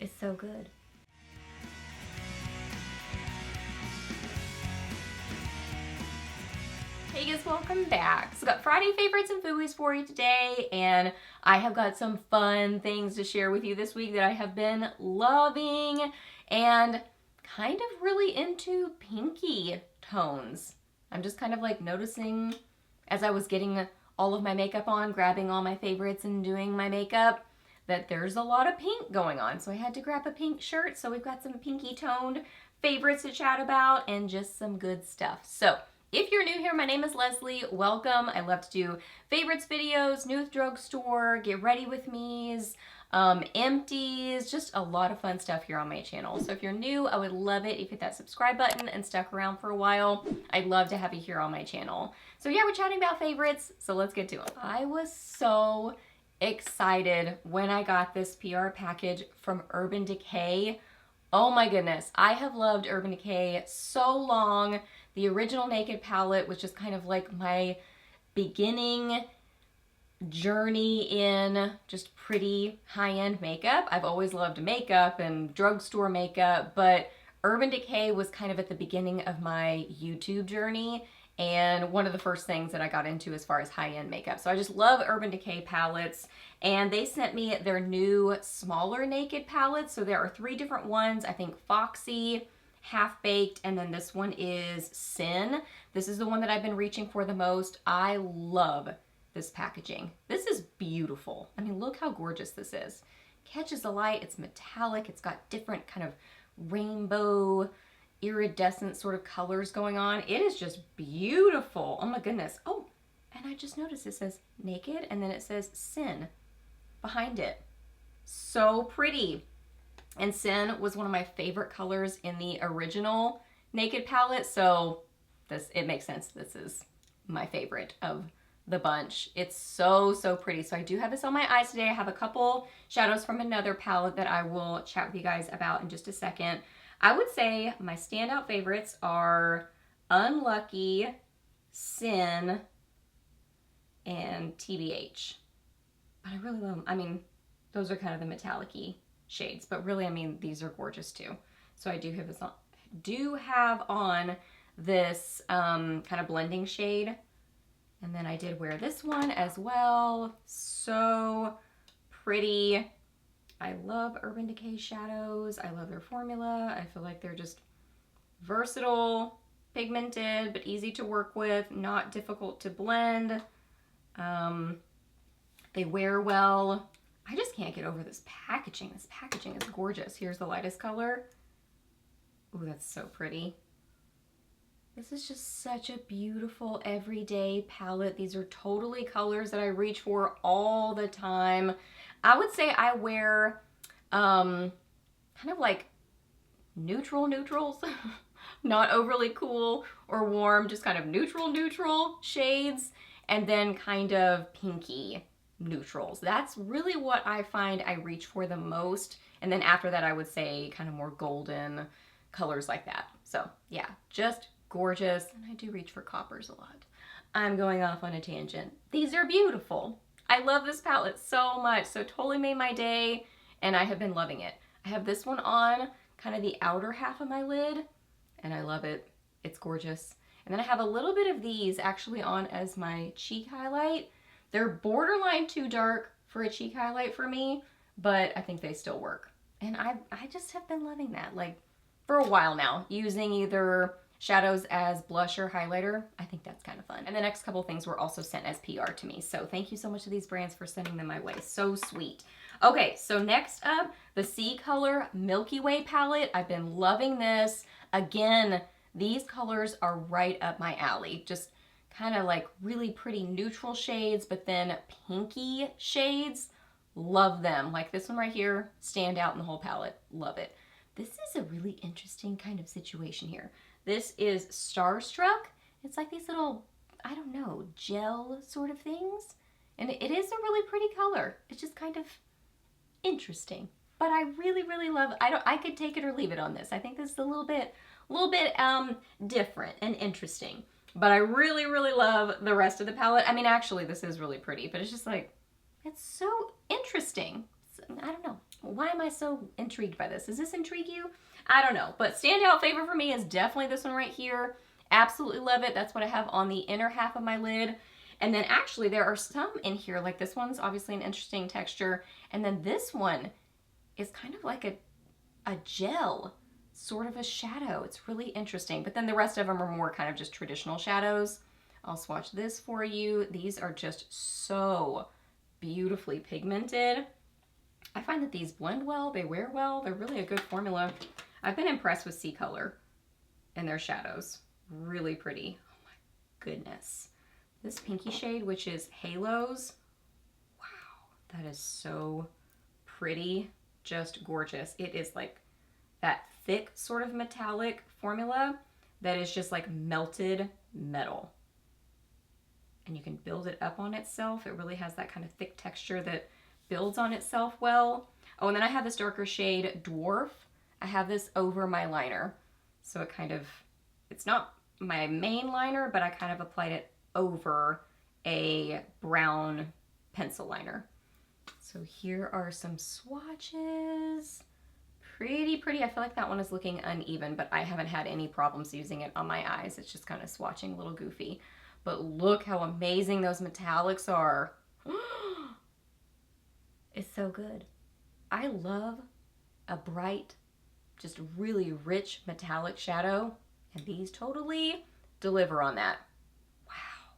is so good. Hey guys, welcome back. So got Friday favorites and Fooeys for you today, and I have got some fun things to share with you this week that I have been loving and kind of really into pinky tones. I'm just kind of like noticing as I was getting all of my makeup on, grabbing all my favorites and doing my makeup, that there's a lot of pink going on. So I had to grab a pink shirt. So we've got some pinky toned favorites to chat about and just some good stuff. So if you're new here, my name is Leslie. Welcome. I love to do favorites videos, new drugstore, get ready with me's, empties, just a lot of fun stuff here on my channel. So if you're new, I would love it if you hit that subscribe button and stuck around for a while. I'd love to have you here on my channel. So yeah, we're chatting about favorites, so let's get to them. I was so excited when I got this PR package from Urban Decay. Oh my goodness, I have loved Urban Decay so long. The original Naked palette was just kind of like my beginning journey in just pretty high-end makeup. I've always loved makeup and drugstore makeup, but Urban Decay was kind of at the beginning of my YouTube journey and one of the first things that I got into as far as high-end makeup. So I just love Urban Decay palettes, and they sent me their new smaller Naked palettes. So there are 3 different ones. I think Foxy, Half Baked, and then this one is Sin. This is the one that I've been reaching for the most. I love this packaging. This is beautiful. I mean, look how gorgeous this is. Catches the light, it's metallic, it's got different kind of rainbow, iridescent sort of colors going on. It is just beautiful. Oh my goodness. Oh, and I just noticed it says Naked and then it says Sin behind it. So pretty. And Sin was one of my favorite colors in the original Naked palette, so it makes sense. This is my favorite of the bunch. It's so, so pretty. So I do have this on my eyes today. I have a couple shadows from another palette that I will chat with you guys about in just a second. I would say my standout favorites are Unlucky, Sin, and TBH. But I really love them. I mean, those are kind of the metallic-y shades, but really, I mean, these are gorgeous too. So I do have this on, this kind of blending shade, and then I did wear this one as well. So pretty. I love Urban Decay shadows. I love their formula. I feel like they're just versatile, pigmented, but easy to work with, not difficult to blend. They wear well. I just can't get over this packaging. This packaging is gorgeous. Here's the lightest color. Ooh, that's so pretty. This is just such a beautiful everyday palette. These are totally colors that I reach for all the time. I would say I wear kind of like neutrals, not overly cool or warm, just kind of neutral shades, and then kind of pinky neutrals. That's really what I find I reach for the most. And then after that, I would say kind of more golden colors like that. So yeah, just gorgeous. And I do reach for coppers a lot. I'm going off on a tangent. These are beautiful. I love this palette so much. So totally made my day, and I have been loving it. I have this one on kind of the outer half of my lid, and I love it. It's gorgeous. And then I have a little bit of these actually on as my cheek highlight. They're borderline too dark for a cheek highlight for me, but I think they still work. And I just have been loving that, like, for a while now, using either shadows as blush or highlighter. I think that's kind of fun. And the next couple things were also sent as PR to me. So thank you so much to these brands for sending them my way. So sweet. Okay, so next up, the CColor Milky Way palette. I've been loving this. Again, these colors are right up my alley. Just kind of like really pretty neutral shades, but then pinky shades. Love them. Like this one right here, stand out in the whole palette. Love it. This is a really interesting kind of situation here. This is Starstruck. It's like these little, I don't know, gel sort of things. And it is a really pretty color. It's just kind of interesting. But I really, really love, I could take it or leave it on this. I think this is a little bit different and interesting. But I really, really love the rest of the palette. I mean, actually, this is really pretty, but it's just like, it's so interesting. I don't know. Why am I so intrigued by this? Does this intrigue you? I don't know, but standout favorite for me is definitely this one right here. Absolutely love it. That's what I have on the inner half of my lid. And then actually there are some in here, like this one's obviously an interesting texture. And then this one is kind of like a gel, sort of a shadow. It's really interesting. But then the rest of them are more kind of just traditional shadows. I'll swatch this for you. These are just so beautifully pigmented. I find that these blend well, they wear well, they're really a good formula. I've been impressed with CColor and their shadows. Really pretty. Oh my goodness. This pinky shade, which is Halos, wow, that is so pretty, just gorgeous. It is like that thick sort of metallic formula that is just like melted metal. And you can build it up on itself. It really has that kind of thick texture that builds on itself well. Oh, and then I have this darker shade Dwarf. I have this over my liner. So it kind of, it's not my main liner, but I kind of applied it over a brown pencil liner. So here are some swatches. Pretty pretty. I feel like that one is looking uneven, but I haven't had any problems using it on my eyes. It's just kind of swatching a little goofy. But look how amazing those metallics are. It's so good. I love a bright, just really rich metallic shadow, and these totally deliver on that. Wow.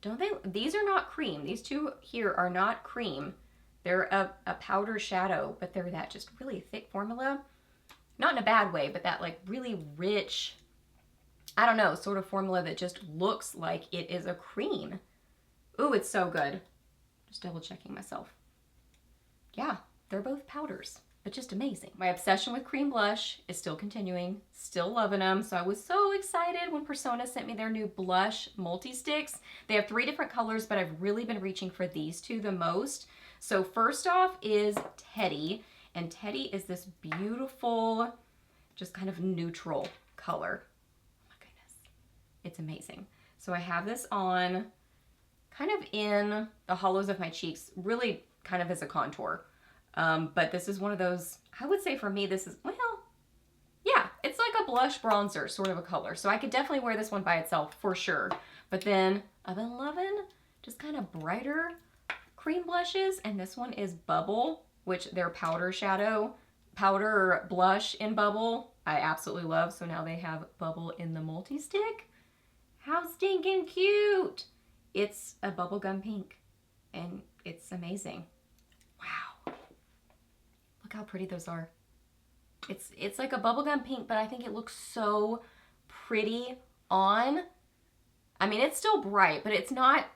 Don't they? These are not cream. These two here are not cream. They're a powder shadow, but they're that just really thick formula. Not in a bad way, but that like really rich, I don't know, sort of formula that just looks like it is a cream. Ooh, it's so good. Just double checking myself. Yeah, they're both powders, but just amazing. My obsession with cream blush is still continuing, still loving them. So I was so excited when Persona sent me their new blush multi-sticks. They have 3 different colors, but I've really been reaching for these 2 the most. So first off is Teddy, and Teddy is this beautiful, just kind of neutral color. Oh my goodness, it's amazing. So I have this on kind of in the hollows of my cheeks, really kind of as a contour. But this is one of those, I would say for me, this is, well, yeah, it's like a blush bronzer sort of a color. So I could definitely wear this one by itself for sure. But then I've been loving just kind of brighter cream blushes. And this one is Bubble, which their powder blush in Bubble, I absolutely love. So now they have Bubble in the multi-stick. How stinking cute. It's a bubblegum pink and it's amazing. Wow. Look how pretty those are. It's like a bubblegum pink, but I think it looks so pretty on. I mean, it's still bright, but it's not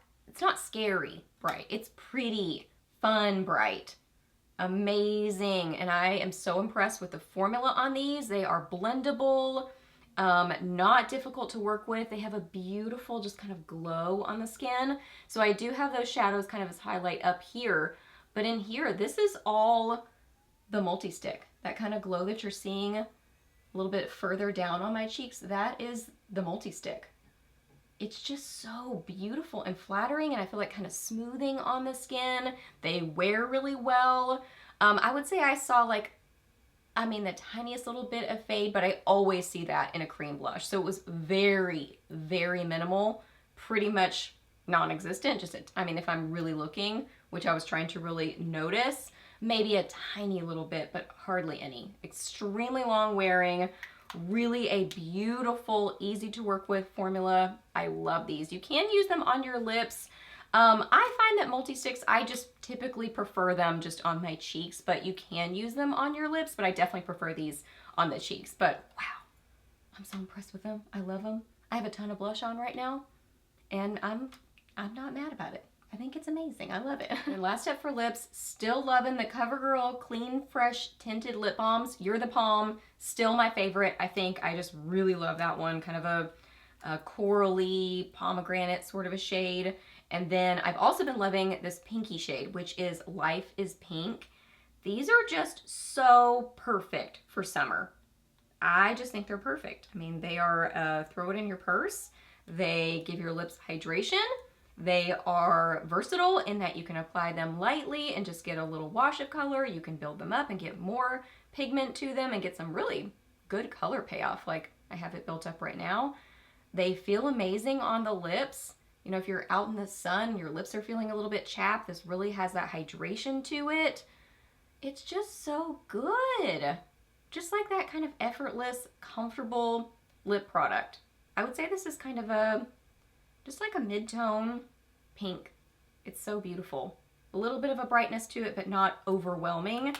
scary bright. It's pretty, fun bright. Amazing. And I am so impressed with the formula on these. They are blendable. Not difficult to work with. They have a beautiful just kind of glow on the skin. So I do have those shadows kind of as highlight up here, but in here, this is all the multi-stick. That kind of glow that you're seeing a little bit further down on my cheeks, that is the multi-stick. It's just so beautiful and flattering, and I feel like kind of smoothing on the skin. They wear really well. I would say I saw like, the tiniest little bit of fade, but I always see that in a cream blush. So it was very, very minimal, pretty much non-existent. Just, if I'm really looking, which I was trying to really notice, maybe a tiny little bit, but hardly any. Extremely long wearing, really a beautiful, easy to work with formula. I love these. You can use them on your lips. I find that multi-sticks, I just typically prefer them just on my cheeks, but you can use them on your lips, but I definitely prefer these on the cheeks. But wow, I'm so impressed with them. I love them. I have a ton of blush on right now, and I'm not mad about it. I think it's amazing. I love it. And last step for lips, still loving the CoverGirl Clean Fresh Tinted Lip Balms. You're the Palm, still my favorite. I think I just really love that one. Kind of a corally pomegranate sort of a shade. And then I've also been loving this pinky shade, which is Life is Pink. These are just so perfect for summer. I just think they're perfect. They are throw it in your purse. They give your lips hydration. They are versatile in that you can apply them lightly and just get a little wash of color. You can build them up and get more pigment to them and get some really good color payoff. Like I have it built up right now. They feel amazing on the lips. You know, if you're out in the sun, your lips are feeling a little bit chapped, this really has that hydration to it. It's just so good. Just like that kind of effortless, comfortable lip product. I would say this is kind of just like a mid-tone pink. It's so beautiful. A little bit of a brightness to it, but not overwhelming.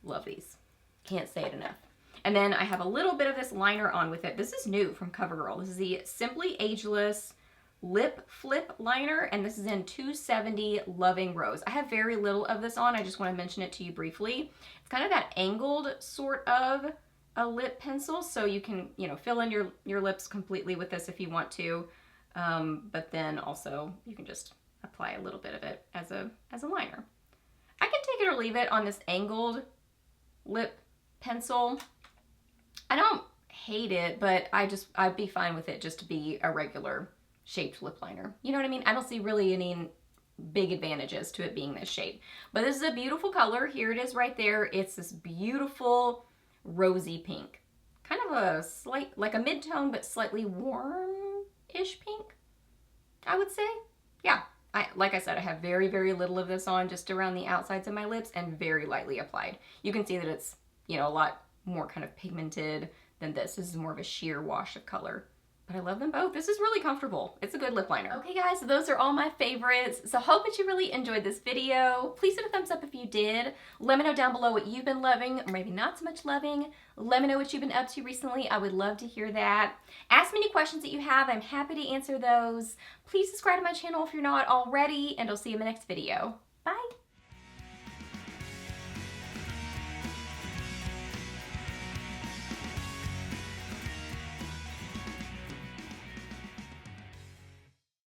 Love these. Can't say it enough. And then I have a little bit of this liner on with it. This is new from CoverGirl. This is the Simply Ageless Lip Flip Liner, and this is in 270 Loving Rose. I have very little of this on. I just want to mention it to you briefly. It's kind of that angled sort of a lip pencil, so you can, you know, fill in your lips completely with this if you want to, but then also you can just apply a little bit of it as a liner. I can take it or leave it on this angled lip pencil. I don't hate it, but I'd be fine with it just to be a regular shaped lip liner. You know what I mean? I don't see really any big advantages to it being this shape. But this is a beautiful color. Here it is right there. It's this beautiful rosy pink. Kind of a slight, like a mid-tone, but slightly warm-ish pink, I would say. Yeah, like I said, I have very, very little of this on just around the outsides of my lips and very lightly applied. You can see that it's, you know, a lot more kind of pigmented than this. This is more of a sheer wash of color. But I love them both. This is really comfortable. It's a good lip liner. Okay guys, so those are all my favorites. So hope that you really enjoyed this video. Please hit a thumbs up if you did. Let me know down below what you've been loving, or maybe not so much loving. Let me know what you've been up to recently. I would love to hear that. Ask me any questions that you have. I'm happy to answer those. Please subscribe to my channel if you're not already, and I'll see you in the next video. Bye.